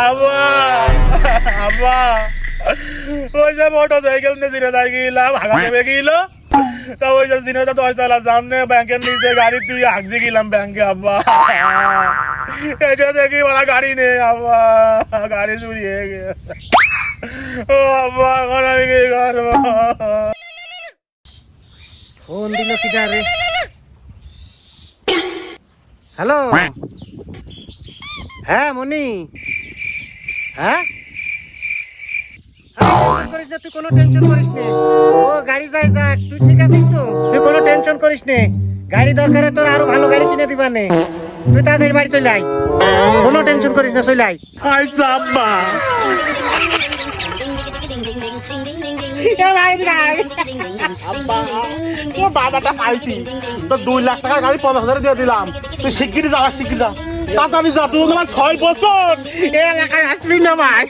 আব্বা আব্বা ওই যে মোটরসাইকেল নিয়ে জিনেদার গেলাম হাগা দেবে গেল তা ওই যে জিনেদা 10 তলার সামনে ব্যাংকের নিচে গাড়ি তুই হাঁক দিয়ে গেলাম ব্যাংকে আব্বা এটা দেখি বলা গাড়ি নেই আব্বা গাড়ি চুরি হয়ে গেছে ও আব্বা এখন আমি কি করবো ফোন দিল কিটা রে হ্যালো হ্যাঁ মনি হ্যাঁ করিস না তুই কোনো টেনশন করিস নে ও গাড়ি যাই যাক তুই ঠিক আছিস তো তুই কোনো টেনশন করিস নে গাড়ি দরকারে তোর আরো ভালো গাড়ি কিনে দিবা নে তুই তাড়াতাড়ি বাড়ি চলে আয় কোনো টেনশন করিস না চলে আয় আচ্ছা আব্বা বাবাটা পাইছি তো 2 লাখ টাকার গাড়ি 50,000 দিয়ে দিলাম তুই শিগগিরই যা শিগগির যা তাড়াতাড়ি যা তুই 6 বছর এই এলাকায় আসবি না ভাই